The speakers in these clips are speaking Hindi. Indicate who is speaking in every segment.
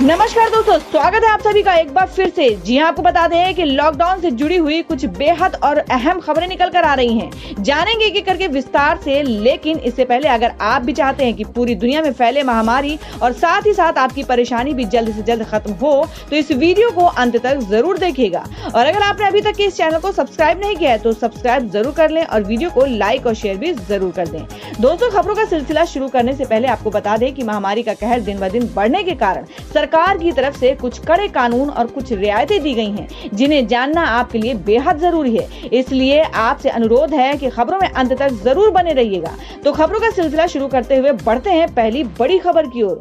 Speaker 1: नमस्कार दोस्तों, स्वागत है आप सभी का एक बार फिर से। जी हां, आपको बता दें कि लॉकडाउन से जुड़ी हुई कुछ बेहद और अहम खबरें निकल कर आ रही हैं। जानेंगे एक एक करके विस्तार से, लेकिन इससे पहले अगर आप भी चाहते हैं कि पूरी दुनिया में फैले महामारी और साथ ही साथ आपकी परेशानी भी जल्द से जल्द खत्म हो, तो इस वीडियो को अंत तक जरूर देखिएगा। और अगर आपने अभी तक इस चैनल को सब्सक्राइब नहीं किया है तो सब्सक्राइब जरूर कर लें और वीडियो को लाइक और शेयर भी जरूर कर दें। दोस्तों, खबरों का सिलसिला शुरू करने से पहले आपको बता दें कि महामारी का कहर दिन ब दिन बढ़ने के कारण सरकार की तरफ से कुछ कड़े कानून और कुछ रियायतें दी गई हैं, जिन्हें जानना आपके लिए बेहद जरूरी है। इसलिए आपसे अनुरोध है कि खबरों में अंत तक जरूर बने रहिएगा। तो खबरों का सिलसिला शुरू करते हुए बढ़ते हैं पहली बड़ी खबर की ओर।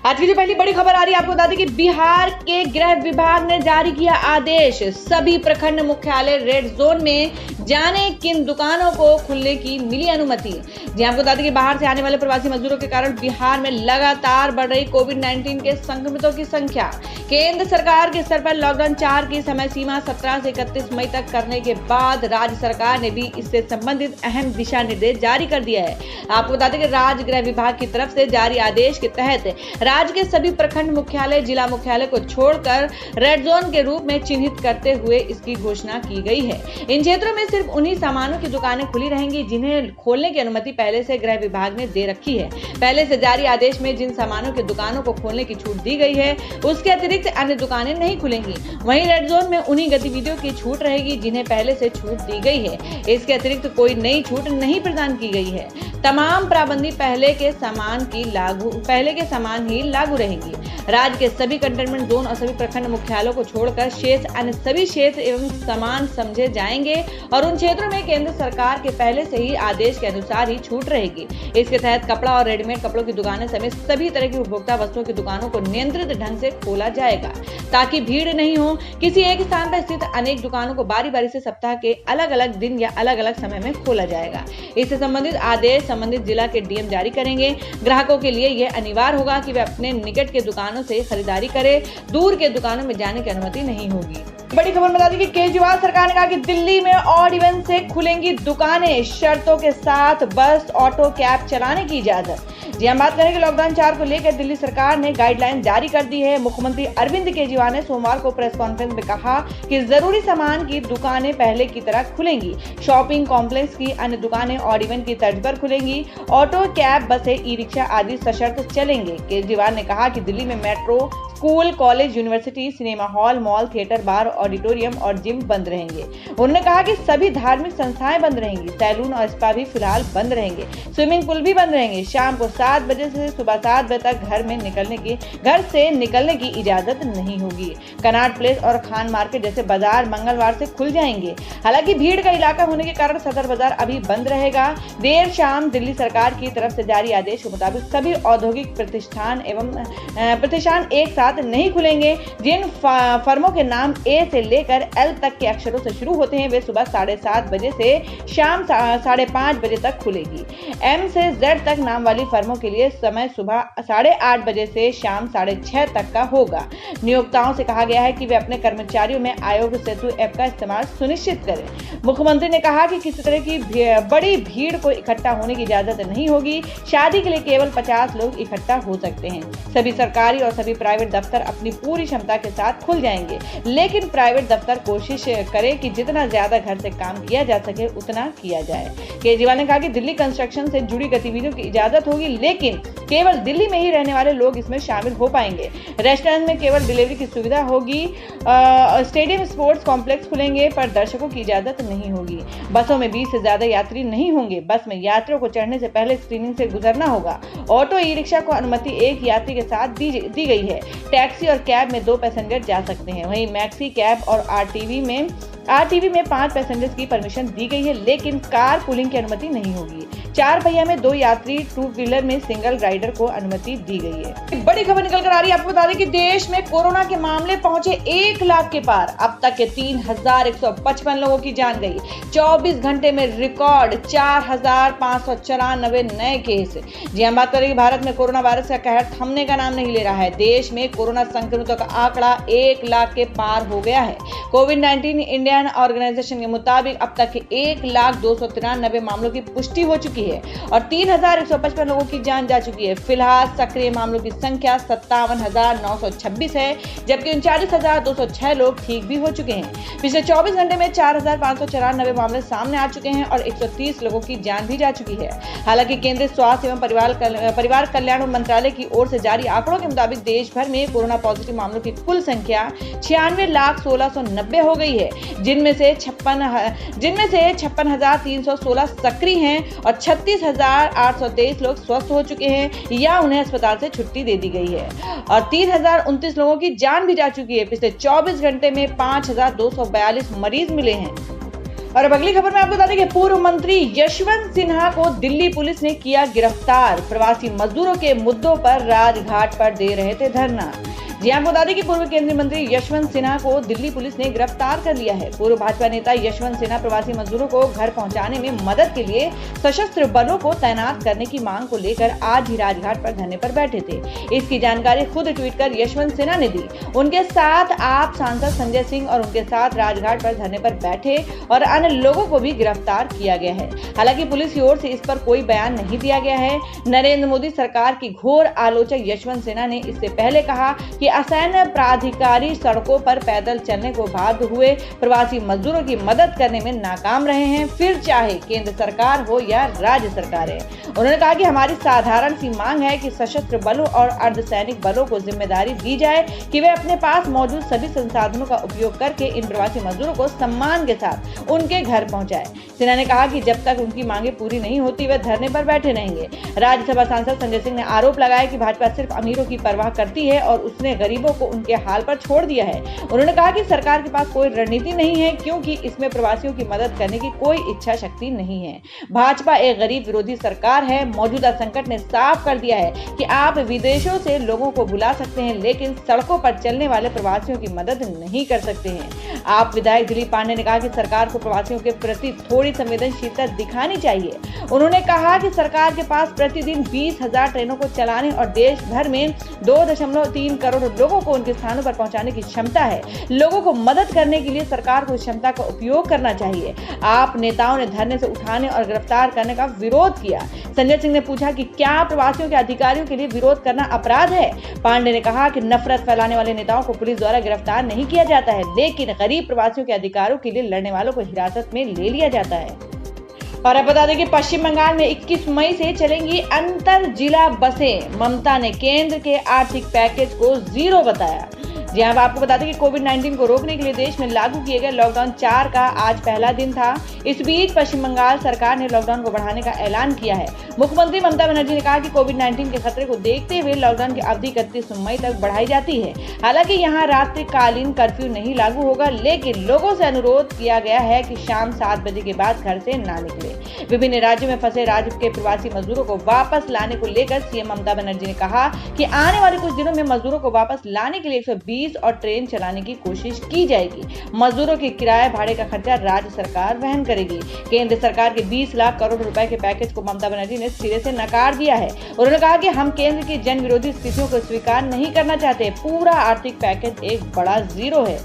Speaker 1: आज की जो पहली बड़ी खबर आ रही है, आपको बता दें कि बिहार के गृह विभाग ने जारी किया आदेश, सभी प्रखंड मुख्यालय रेड जोन में जाने किन दुकानों को खुलने की मिली अनुमति। जी आपको बता दें कि बाहर से आने वाले प्रवासी मजदूरों के कारण बिहार में लगातार बढ़ रही कोविड-19 के संक्रमितों की संख्या। केंद्र सरकार के स्तर पर लॉकडाउन 4 की समय सीमा 17 से 31 मई तक करने के बाद राज्य सरकार ने भी इससे संबंधित अहम दिशा निर्देश जारी कर दिया है। आपको बता दें कि राज्य गृह विभाग की तरफ से जारी आदेश के तहत राज्य के सभी प्रखंड मुख्यालय, जिला मुख्यालय को छोड़कर रेड जोन के रूप में चिन्हित करते हुए इसकी घोषणा की गई है। इन क्षेत्रों में सिर्फ उन्हीं सामानों की दुकानें खुली रहेंगी जिन्हें खोलने की अनुमति पहले से गृह विभाग ने दे रखी है। पहले से जारी आदेश में जिन सामानों की दुकानों को खोलने की छूट दी गई है, उसके अतिरिक्त अन्य दुकानें नहीं खुलेंगी। वहीं रेड जोन में उन्हीं गतिविधियों की छूट रहेगी जिन्हें पहले से छूट दी गई है। इसके अतिरिक्त कोई नई छूट नहीं प्रदान की गई है। तमाम पाबंदी पहले के समान ही लागू रहेगी। राज्य के सभी कंटेनमेंट जोन और सभी प्रखंड मुख्यालयों को छोड़कर शेष अन्य सभी क्षेत्र एवं समान समझे जाएंगे और उन क्षेत्रों में केंद्र सरकार के पहले से ही आदेश के अनुसार ही छूट रहेगी। इसके तहत कपड़ा और रेडीमेड कपड़ों की दुकानें समेत सभी तरह की उपभोक्ता वस्तुओं की दुकानों को नियंत्रित ढंग से खोला जाएगा, ताकि भीड़ नहीं हो। किसी एक स्थान पर स्थित अनेक दुकानों को बारी बारी से सप्ताह के अलग अलग दिन या अलग अलग समय में खोला जाएगा। इससे संबंधित आदेश संबंधित जिला के डीएम जारी करेंगे। ग्राहकों के लिए यह अनिवार्य होगा कि वे अपने निकट के दुकानों से खरीदारी करें, दूर के दुकानों में जाने की अनुमति नहीं होगी। बड़ी खबर बता दी कि केजरीवाल सरकार ने कहा कि दिल्ली में ऑड इवन से खुलेंगी दुकानें, शर्तों के साथ बस, ऑटो, कैब चलाने की इजाजत। जी हम बात करें कि लॉकडाउन 4 को लेकर दिल्ली सरकार ने गाइडलाइन जारी कर दी है। मुख्यमंत्री अरविंद केजरीवाल ने सोमवार को प्रेस कॉन्फ्रेंस में कहा कि जरूरी सामान की दुकानें पहले की तरह खुलेंगी। शॉपिंग कॉम्प्लेक्स की अन्य दुकानें ऑड इवन की तर्ज पर खुलेंगी। ऑटो, कैब, बसें, ई रिक्शा आदि सशर्त चलेंगे। केजरीवाल ने कहा कि दिल्ली में metro, school, college, university, cinema hall, mall, theatre, bar, auditorium और जिम बंद रहेंगे। उन्होंने कहा कि सभी धार्मिक संस्थाएं बंद रहेंगी। सैलून और स्पा भी फिलहाल बंद रहेंगे। स्विमिंग पूल भी बंद रहेंगे। शाम को 7 बजे से सुबह 7 बजे तक घर से निकलने की इजाजत नहीं होगी। कनॉट प्लेस और खान मार्केट जैसे बाजार मंगलवार से खुल जाएंगे। हालांकि भीड़ का इलाका होने के कारण सदर बाजार अभी बंद रहेगा। देर शाम दिल्ली सरकार की तरफ से जारी आदेश के मुताबिक सभी औद्योगिक प्रतिष्ठान एक साथ नहीं खुलेंगे। जिन फर्मों के नाम ए से लेकर एल तक के अक्षरों से शुरू होते हैं, वे सुबह 7:30 बजे से शाम 5:30 बजे तक खुलेगी। एम से जेड तक नाम वाली फर्मों के लिए समय सुबह 8:30 बजे से शाम 6:30 तक का होगा। नियोक्ताओं से कहा गया है कि वे अपने कर्मचारियों में आयोग सेतु ऐप का इस्तेमाल सुनिश्चित करें। मुख्यमंत्री ने कहा कि किसी तरह की बड़ी भीड़ को इकट्ठा होने की इजाजत नहीं होगी। शादी के लिए केवल 50 लोग इकट्ठा हो सकते हैं। सभी सरकारी और सभी प्राइवेट दफ्तर अपनी पूरी क्षमता के साथ खुल जाएंगे, लेकिन प्राइवेट दफ्तर कोशिश करें कि जितना ज्यादा घर से काम किया जा सके उतना किया जाए। केजरीवाल ने कहा कि दिल्ली कंस्ट्रक्शन से जुड़ी गतिविधियों की इजाजत होगी, लेकिन केवल दिल्ली में ही रहने वाले लोग इसमें शामिल हो पाएंगे। रेस्टोरेंट में केवल डिलीवरी की सुविधा होगी। स्टेडियम, स्पोर्ट्स कॉम्प्लेक्स खुलेंगे, पर दर्शकों की इजाजत नहीं होगी। बसों में 20 से ज्यादा यात्री नहीं होंगे। बस में यात्रियों को चढ़ने से पहले स्क्रीनिंग से गुजरना होगा। ऑटो, ई रिक्शा को अनुमति एक यात्री के साथ दी गई है। टैक्सी और कैब में 2 पैसेंजर जा सकते हैं। वहीं मैक्सी, कैब और आरटीवी में 5 पैसेंजर्स की परमिशन दी गई है, लेकिन कार पूलिंग की अनुमति नहीं होगी। 4 पहिया में 2 यात्री, 2 व्हीलर में सिंगल राइडर को अनुमति दी गई है। बड़ी खबर निकल कर आ रही है, आपको बता दें कि देश में कोरोना के मामले पहुंचे 1 लाख के पार। अब तक के 3,155 लोगों की जान गई। 24 घंटे में रिकॉर्ड 4,594 नए केस। जी हम बात करेंगे, भारत में कोरोना वायरस का कहर थमने का नाम नहीं ले रहा है। देश में कोरोना संक्रमितों का आंकड़ा 1 लाख के पार हो गया है। कोविड-19 इंडियन ऑर्गेनाइजेशन के मुताबिक अब तक के 1,293 मामलों की पुष्टि हो चुकी है और 3,155 लोगों की जान जा चुकी है। फिलहाल सक्रिय मामलों की संख्या 57,926 है, जबकि 39,206 लोग ठीक भी हो चुके हैं। पिछले 24 घंटे में 4,594 मामले सामने आ चुके हैं और 130 लोगों की जान भी जा चुकी है। हालांकि केंद्रीय स्वास्थ्य एवं परिवार कल्याण मंत्रालय की ओर से जारी आंकड़ों के मुताबिक देश भर में कोरोना पॉजिटिव मामलों की कुल संख्या 96,1690 हो गई है, जिनमें से 56,316 सक्रिय हैं और 36,823 लोग स्वस्थ हो चुके हैं या उन्हें अस्पताल से छुट्टी दे दी गई है और 3,029 लोगों की जान भी जा चुकी है। पिछले 24 घंटे में 5,242 मरीज मिले हैं। और अब अगली खबर में आपको बता दें कि पूर्व मंत्री यशवंत सिन्हा को दिल्ली पुलिस ने किया गिरफ्तार। प्रवासी मजदूरों के मुद्दों पर राजघाट पर दे रहे थे धरना। जी आपको बता दें कि पूर्व केंद्रीय मंत्री यशवंत सिन्हा को दिल्ली पुलिस ने गिरफ्तार कर लिया है। पूर्व भाजपा नेता यशवंत सिन्हा प्रवासी मजदूरों को घर पहुंचाने में मदद के लिए सशस्त्र बलों को तैनात करने की मांग को लेकर आज ही राजघाट पर धरने पर बैठे थे। इसकी जानकारी खुद ट्वीट कर यशवंत सिन्हा ने दी। उनके साथ आप सांसद संजय सिंह और उनके साथ राजघाट पर धरने पर बैठे और अन्य लोगों को भी गिरफ्तार किया गया है। हालांकि पुलिस की ओर से इस पर कोई बयान नहीं दिया गया है। नरेंद्र मोदी सरकार की घोर आलोचक यशवंत सिन्हा ने इससे पहले कहा कि असैन्य प्राधिकारी सड़कों पर पैदल चलने को बाध्य हुए प्रवासी मजदूरों की मदद करने में नाकाम रहे हैं, फिर चाहे केंद्र सरकार हो या राज्य सरकारें। उन्होंने कहा कि हमारी साधारण सी मांग है कि सशस्त्र बलों और अर्धसैनिक बलों को जिम्मेदारी दी जाए कि वे अपने पास मौजूद सभी संसाधनों का उपयोग करके इन प्रवासी मजदूरों को सम्मान के साथ उनके घर पहुंचाए। सिन्हा ने कहा कि जब तक उनकी मांगे पूरी नहीं होती वे धरने पर बैठे रहेंगे। राज्यसभा सांसद संजय सिंह ने आरोप लगाया कि भाजपा सिर्फ अमीरों की परवाह करती है और उसने गरीबों को उनके हाल पर छोड़ दिया है। उन्होंने कहा कि सरकार के पास कोई रणनीति नहीं है क्योंकि इसमें प्रवासियों की मदद करने की कोई इच्छा शक्ति नहीं है। भाजपा एक गरीब विरोधी सरकार है। मौजूदा संकट ने साफ कर दिया है कि आप विदेशों से लोगों को बुला सकते हैं लेकिन सड़कों पर चलने वाले प्रवासियों की मदद नहीं कर सकते हैं। आप विधायक दिलीप पांडे ने कहा कि सरकार को प्रवासियों के प्रति थोड़ी संवेदनशीलता दिखानी चाहिए। उन्होंने कहा कि सरकार के पास प्रतिदिन 20,000 ट्रेनों को चलाने और देश भर में 2.3 करोड़ लोगों को उनके स्थानों पर पहुंचाने की क्षमता है। लोगों को मदद करने के लिए सरकार को इस क्षमता का उपयोग करना चाहिए। आप नेताओं ने धरने से उठाने और गिरफ्तार करने का विरोध किया। संजय सिंह ने पूछा कि क्या प्रवासियों के अधिकारियों के लिए विरोध करना अपराध है। पांडे ने कहा कि नफरत फैलाने वाले नेताओं को पुलिस द्वारा गिरफ्तार नहीं किया जाता है, लेकिन गरीब प्रवासियों के अधिकारों के लिए लड़ने वालों को हिरासत में ले लिया जाता है। और अब बता दें कि पश्चिम बंगाल में 21 मई से चलेंगी अंतर जिला बसें। ममता ने केंद्र के आर्थिक पैकेज को जीरो बताया। जी हाँ, आपको बता दें कि कोविड-19 को रोकने के लिए देश में लागू किए गए लॉकडाउन 4 का आज पहला दिन था। इस बीच पश्चिम बंगाल सरकार ने लॉकडाउन को बढ़ाने का ऐलान किया है। मुख्यमंत्री ममता बनर्जी ने कहा कि कोविड-19 के खतरे को देखते हुए लॉकडाउन की अवधि 31 मई तक बढ़ाई जाती है। हालांकि यहाँ रात्रिकालीन कर्फ्यू नहीं लागू होगा, लेकिन लोगों से अनुरोध किया गया है कि शाम 7 बजे के बाद घर से ना निकले। विभिन्न राज्यों में फंसे राज्य के प्रवासी मजदूरों को वापस लाने को लेकर सीएम ममता बनर्जी ने कहा कि आने वाले कुछ दिनों में मजदूरों को वापस लाने के लिए 120 और ट्रेन चलाने की कोशिश की जाएगी। मजदूरों के किराए भाड़े का खर्चा राज्य सरकार वहन करेगी। केंद्र सरकार के 20 लाख करोड़ रुपए के पैकेज को ममता बनर्जी ने सिरे से नकार दिया है। उन्होंने कहा कि हम केंद्र की जन विरोधी स्थितियों को स्वीकार नहीं करना चाहते। पूरा आर्थिक पैकेज एक बड़ा जीरो है।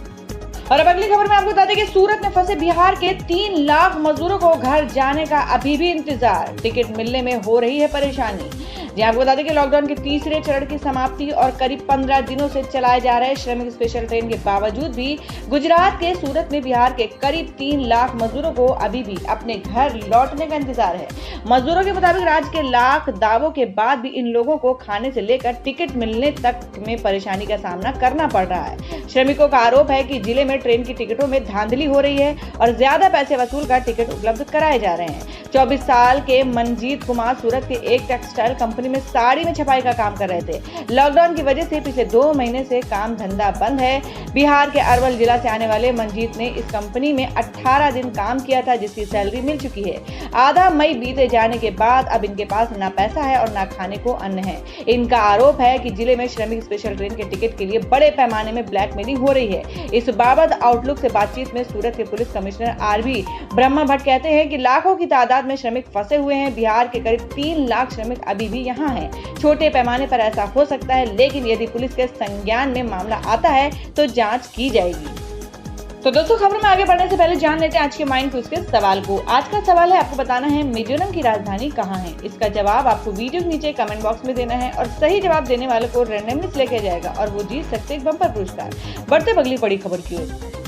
Speaker 1: और अब अगली खबर में आपको बता दें कि सूरत में फंसे बिहार के 3 लाख मजदूरों को घर जाने का अभी भी इंतजार। टिकट मिलने में हो रही है परेशानी। जी आपको बता दें कि लॉकडाउन के तीसरे चरण की समाप्ति और करीब 15 दिनों से चलाए जा रहे श्रमिक स्पेशल ट्रेन के बावजूद भी गुजरात के सूरत में बिहार के करीब 3 लाख मजदूरों को अभी भी अपने घर लौटने का इंतजार है। मजदूरों के मुताबिक राज्य के लाख दावों के बाद भी इन लोगों को खाने से लेकर टिकट मिलने तक में परेशानी का सामना करना पड़ रहा है। श्रमिकों का आरोप है कि जिले में ट्रेन की टिकटों में धांधली हो रही है और ज्यादा पैसे वसूल कर टिकट उपलब्ध कराए जा रहे हैं। 24 साल के मनजीत कुमार सूरत के एक टेक्सटाइल कंपनी में साड़ी में छपाई का काम कर रहे थे। लॉकडाउन की वजह से पिछले 2 महीने से काम धंधा बंद है। बिहार के अरवल जिला से आने वाले मनजीत ने इस कंपनी में 18 दिन काम किया था, जिसकी सैलरी मिल चुकी है। आधा मई बीते जाने के बाद अब इनके पास ना पैसा है और ना खाने को अन्न है। इनका आरोप है कि जिले में श्रमिक स्पेशल ट्रेन के टिकट के लिए बड़े पैमाने में ब्लैकमेलिंग हो रही है। इस बाबत आउटलुक से बातचीत में सूरत के police commissioner R B Brahmbhatt कहते हैं कि लाखों की तादाद में श्रमिक फंसे हुए हैं। बिहार के करीब 3 लाख श्रमिक अभी भी यहाँ हैं। छोटे पैमाने पर ऐसा हो सकता है, लेकिन यदि पुलिस के संज्ञान में मामला आता है तो जांच की जाएगी। तो दोस्तों, खबर में आगे बढ़ने से पहले जान लेते हैं आज के माइंड क्विज के सवाल को। आज का सवाल है, आपको बताना है मिजोरम की राजधानी कहाँ है। इसका जवाब आपको वीडियो के नीचे कमेंट बॉक्स में देना है और सही जवाब देने वाले को रैंडमली सिलेक्ट किया जाएगा और वो जीत सकते एक बम्पर पुरस्कार। बढ़ते अगली बड़ी खबर की ओर।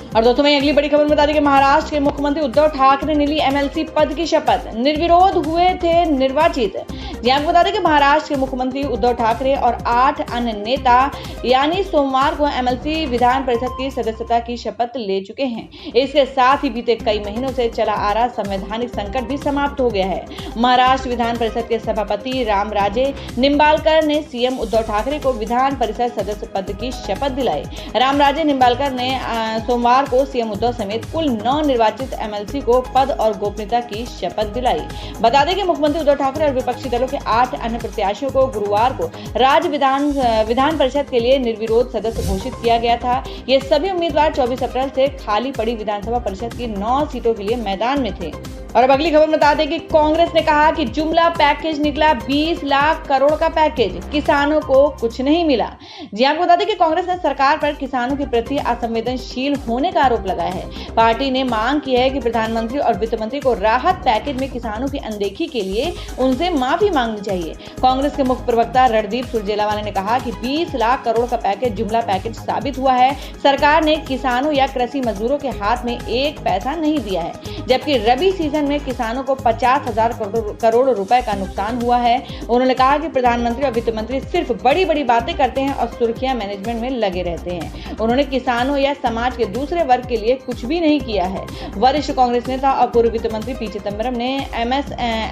Speaker 1: और दोस्तों, मैं अगली बड़ी खबर बता दें कि महाराष्ट्र के मुख्यमंत्री उद्धव ठाकरे ने ली एमएलसी पद की शपथ, निर्विरोध हुए थे निर्वाचित। जी आपको बता दें कि महाराष्ट्र के मुख्यमंत्री उद्धव ठाकरे और 8 अन्य नेता यानी सोमवार को एमएलसी विधान परिषद की सदस्यता की शपथ ले चुके हैं। इसके साथ ही बीते कई महीनों से चला आ रहा संवैधानिक संकट भी समाप्त हो गया है। महाराष्ट्र विधान परिषद के सभापति रामराजे निंबालकर ने सीएम उद्धव ठाकरे को विधान परिषद सदस्य पद की शपथ दिलाई। रामराजे निंबालकर ने सोमवार को सीएम उद्धव समेत कुल 9 निर्वाचित एमएलसी को पद और गोपनीयता की शपथ दिलाई। बता दें कि मुख्यमंत्री उद्धव ठाकरे और विपक्षी दलों के 8 अन्य प्रत्याशियों को गुरुवार को राज्य विधान परिषद के लिए निर्विरोध सदस्य घोषित किया गया था। ये सभी उम्मीदवार 24 अप्रैल से खाली पड़ी विधानसभा परिषद की 9 सीटों के लिए मैदान में थे। और अब अगली खबर बता दें कि कांग्रेस ने कहा कि जुमला पैकेज निकला 20 लाख करोड़ का पैकेज, किसानों को कुछ नहीं मिला। जी आपको बता दें कि कांग्रेस ने सरकार पर किसानों के प्रति असंवेदनशील होने का आरोप लगाया है। पार्टी ने मांग की है कि प्रधानमंत्री और वित्त मंत्री को राहत पैकेज में किसानों की अनदेखी के लिए उनसे माफी मांगनी चाहिए। कांग्रेस के मुख्य प्रवक्ता रणदीप सुरजेवाला ने कहा कि 20 लाख करोड़ का पैकेज जुमला पैकेज साबित हुआ है। सरकार ने किसानों या कृषि मजदूरों के हाथ में एक पैसा नहीं दिया है, जबकि रबी सीजन में किसानों को 50,000 करोड़ रुपए का नुकसान हुआ है। उन्होंने कहा कि प्रधानमंत्री और वित्त मंत्री सिर्फ बड़ी बड़ी बातें करते हैं और सुर्खियां मैनेजमेंट में लगे रहते हैं। उन्होंने किसानों या समाज के दूसरे वर्ग के लिए कुछ भी नहीं किया है। वरिष्ठ कांग्रेस नेता और पूर्व वित्त मंत्री पी चिदंबरम ने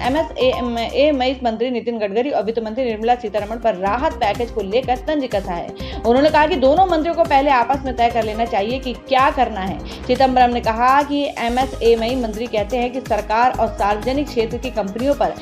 Speaker 1: एमएसएमई मंत्री नितिन गडकरी और वित्त मंत्री निर्मला सीतारमण पर राहत पैकेज को लेकर तंज कसा है। उन्होंने कहा कि दोनों मंत्रियों को पहले आपस में तय कर लेना चाहिए कि क्या करना है। चिदंबरम ने कहा कि एमएसएमई मंत्री कहते हैं कि सरकार और सार्वजनिक क्षेत्र की कंपनियों पर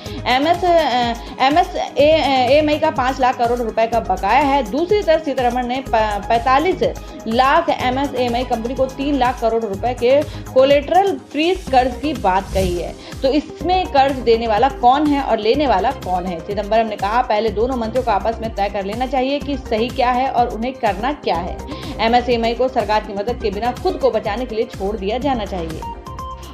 Speaker 1: एमएसएमई का 5 लाख करोड़ रुपए का बकाया है। दूसरी तरफ सीतारमण ने 45 लाख एमएसएमई कंपनी को 3 लाख करोड़ रुपए के कोलेटरल फ्रीज कर्ज की बात कही है। तो इसमें कर्ज देने वाला कौन है और लेने वाला कौन है? चिदंबरम ने कहा पहले दोनों मंत्रियों को आपस में तय कर लेना चाहिए कि सही क्या है और उन्हें करना क्या है। एमएसएमई को सरकार की मदद के बिना खुद को बचाने के लिए छोड़ दिया जाना चाहिए।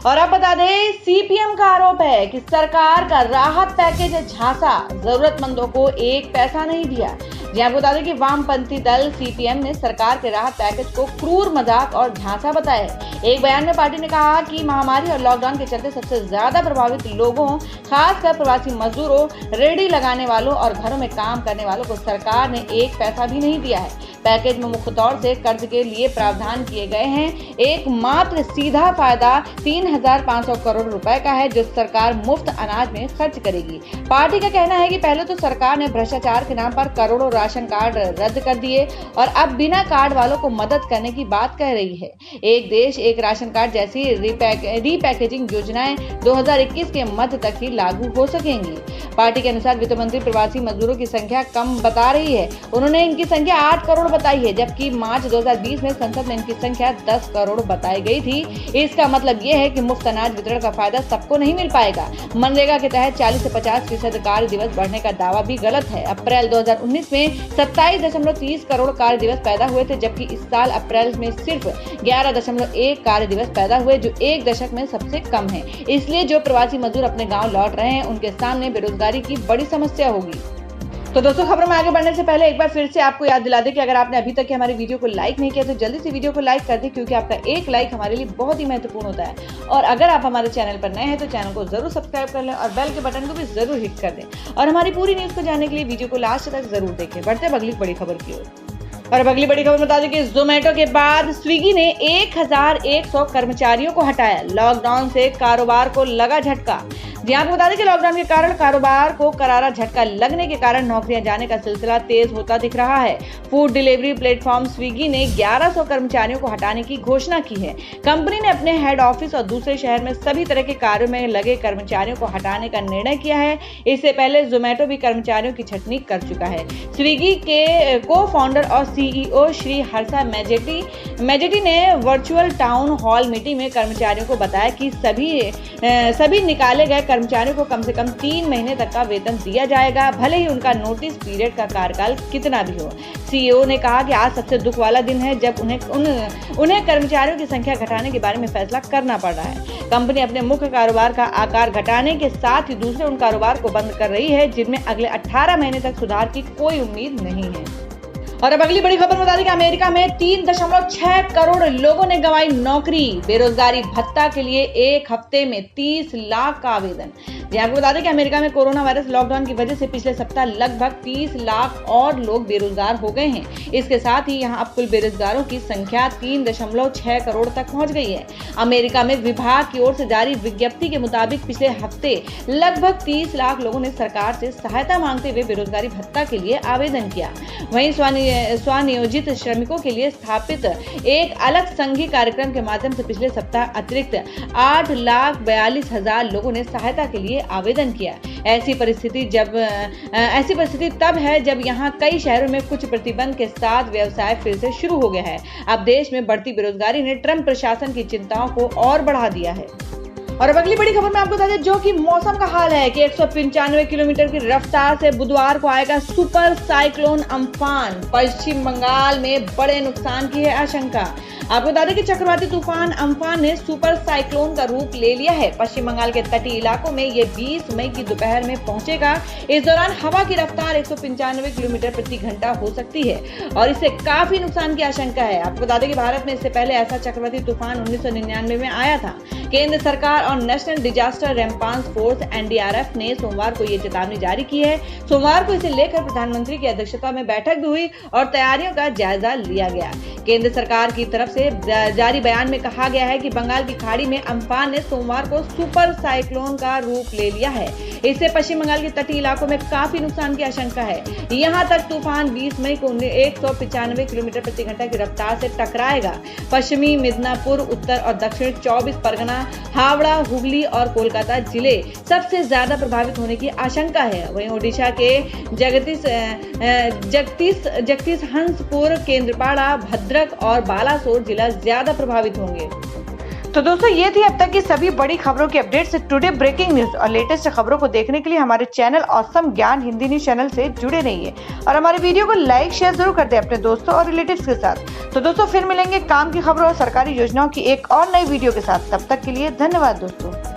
Speaker 1: और अब बता दें, सीपीएम का आरोप है कि सरकार का राहत पैकेज झांसा, जरूरतमंदों को एक पैसा नहीं दिया। जी आपको बता दें कि वामपंथी दल सीपीएम ने सरकार के राहत पैकेज को क्रूर मजाक और झांसा बताया है। एक बयान में पार्टी ने कहा कि महामारी और लॉकडाउन के चलते सबसे ज्यादा प्रभावित लोगों, खासकर प्रवासी मजदूरों, रेहड़ी लगाने वालों और घरों में काम करने वालों को सरकार ने एक पैसा भी नहीं दिया है। पैकेज में मुख्य तौर से कर्ज के लिए प्रावधान किए गए हैं। एकमात्र सीधा फायदा 3,500 करोड़ रुपए का है, जो सरकार मुफ्त अनाज में खर्च करेगी। पार्टी का कहना है कि पहले तो सरकार ने भ्रष्टाचार के नाम पर करोड़ों राशन कार्ड रद्द कर दिए और अब बिना कार्ड वालों को मदद करने की बात कह रही है। एक देश एक राशन कार्ड जैसी रीपैकेजिंग योजनाएं 2021 के मध्य तक ही लागू हो सकेंगी। पार्टी के अनुसार वित्त मंत्री प्रवासी मजदूरों की संख्या कम बता रही है। उन्होंने इनकी संख्या 8 करोड़ बताई है, जबकि मार्च 2020 में संसद में इनकी संख्या 10 करोड़ बताई गई थी। इसका मतलब यह है कि मुफ्त अनाज वितरण का फायदा सबको नहीं मिल पाएगा। मनरेगा के तहत 40 से 50% कार्य दिवस बढ़ने का दावा भी गलत है। अप्रैल 2019 में 27.30 करोड़ कार्य दिवस पैदा हुए थे, जबकि इस साल अप्रैल में सिर्फ 11.1 कार्य दिवस पैदा हुए, जो एक दशक में सबसे कम है। इसलिए जो प्रवासी मजदूर अपने गांव लौट रहे हैं, उनके सामने बेरोजगारी की बड़ी समस्या होगी। तो दोस्तों, खबरों में आगे बढ़ने से पहले एक बार फिर से आपको याद दिला दें कि अगर आपने अभी तक हमारी वीडियो को लाइक नहीं किया तो जल्दी से वीडियो को लाइक कर दें, क्योंकि आपका एक लाइक हमारे लिए बहुत ही महत्वपूर्ण होता है। और अगर आप हमारे चैनल पर नए हैं तो चैनल को जरूर सब्सक्राइब कर लें और बेल के बटन को भी जरूर हिट कर दें। और हमारी पूरी न्यूज को जानने के लिए वीडियो को लास्ट तक जरूर देखें। बढ़ते हैं अगली बड़ी खबर की ओर। और अब अगली बड़ी खबर बता दें कि जोमेटो के बाद स्विगी ने 1100 कर्मचारियों को हटाया। लॉकडाउन से कारोबार को लगा झटका। जी आपको बता दें कि लॉकडाउन के कारण कारोबार को करारा झटका लगने के कारण नौकरियां जाने का सिलसिला तेज होता दिख रहा है। फूड डिलीवरी प्लेटफॉर्म स्विगी ने 1100 कर्मचारियों को हटाने की घोषणा की है। कंपनी ने अपने हेड ऑफिस और दूसरे शहर में सभी तरह के कार्यों में लगे कर्मचारियों को हटाने का निर्णय किया है। इससे पहले जोमेटो भी कर्मचारियों की छटनी कर चुका है। स्विगी के को फाउंडर और सीईओ श्री हर्षा मेजेटी ने वर्चुअल टाउन हॉल मीटिंग में कर्मचारियों को बताया कि सभी निकाले गए कर्मचारियों को कम से कम 3 महीने तक का वेतन दिया जाएगा, भले ही उनका नोटिस पीरियड का कार्यकाल कितना भी हो। सीईओ ने कहा कि आज सबसे दुख वाला दिन है जब उन्हें कर्मचारियों की संख्या घटाने के बारे में फैसला करना पड़ रहा है। कंपनी अपने मुख्य कारोबार का आकार घटाने के साथ ही दूसरे उन कारोबार को बंद कर रही है जिनमें अगले 18 महीने तक सुधार की कोई उम्मीद नहीं है। और अब अगली बड़ी खबर बता दें कि अमेरिका में 3.6 करोड़ लोगों ने गंवाई नौकरी। बेरोजगारी भत्ता के लिए एक हफ्ते में 30 लाख का आवेदन। आपको बता दें कि अमेरिका में कोरोना वायरस लॉकडाउन की वजह से पिछले सप्ताह लगभग 30 लाख और लोग बेरोजगार हो गए हैं। इसके साथ ही यहां अब कुल बेरोजगारों की संख्या 3.6 करोड़ तक पहुंच गई है। अमेरिका में विभाग की ओर से जारी विज्ञप्ति के मुताबिक पिछले हफ्ते लगभग 30 लाख लोगों ने सरकार से सहायता मांगते हुए बेरोजगारी भत्ता के लिए आवेदन किया। वहीं स्वनियोजित श्रमिकों के लिए स्थापित एक अलग संघीय कार्यक्रम के माध्यम से पिछले सप्ताह अतिरिक्त 8,42,000 लोगों ने सहायता के लिए आवेदन किया। ऐसी परिस्थिति तब है जब यहां कई शहरों में कुछ प्रतिबंध के साथ व्यवसाय फिर से शुरू हो गया है। अब देश में बढ़ती बेरोजगारी ने ट्रंप प्रशासन की चिंताओं को और बढ़ा दिया है। और अब अगली बड़ी खबर में आपको बता दें जो कि मौसम का हाल है कि 195 किलोमीटर की रफ्तार से बुधवार को आएगा सुपर साइक्लोन अम्फान। पश्चिम बंगाल में बड़े नुकसान की है आशंका। आपको बता दें कि चक्रवाती तूफान अम्फान ने सुपर साइक्लोन का रूप ले लिया है। पश्चिम बंगाल के तटीय इलाकों में ये 20 मई की दोपहर में पहुंचेगा। इस दौरान हवा की रफ्तार 195 किलोमीटर प्रति घंटा हो सकती है और इससे काफी नुकसान की आशंका है। आपको बता दें कि भारत में इससे पहले ऐसा चक्रवाती तूफान 1999 में आया था। केंद्र सरकार और national disaster response force NDRF ने सोमवार को ये चेतावनी जारी की है। सोमवार को इसे लेकर प्रधानमंत्री की अध्यक्षता में बैठक भी हुई और तैयारियों का जायजा लिया गया। केंद्र सरकार की तरफ से जारी बयान में कहा गया है कि बंगाल की खाड़ी में अम्फान ने सोमवार को सुपर साइक्लोन का रूप ले लिया है। इससे पश्चिम बंगाल के तटीय इलाकों में काफी नुकसान की आशंका है। यहां तक तूफान 20 मई को 195 किलोमीटर प्रति घंटा की रफ्तार से टकराएगा। पश्चिमी मिदनापुर, उत्तर और दक्षिण 24 परगना, हावड़ा, हुगली और कोलकाता जिले सबसे ज्यादा प्रभावित होने की आशंका है। वहीं ओडिशा के जगदीश हंसपुर, केंद्रपाड़ा, भद्रक और बालासोर जिला ज्यादा प्रभावित होंगे। तो दोस्तों ये थी अब तक की सभी बड़ी खबरों की अपडेट से टुडे ब्रेकिंग न्यूज और लेटेस्ट खबरों को देखने के लिए हमारे चैनल ऑसम ज्ञान हिंदी न्यूज चैनल से जुड़े रहिए और हमारे वीडियो को लाइक शेयर जरूर कर दें अपने दोस्तों और रिलेटिव्स के साथ। तो दोस्तों फिर मिलेंगे काम की खबरों और सरकारी योजनाओं की एक और नई वीडियो के साथ। तब तक के लिए धन्यवाद दोस्तों।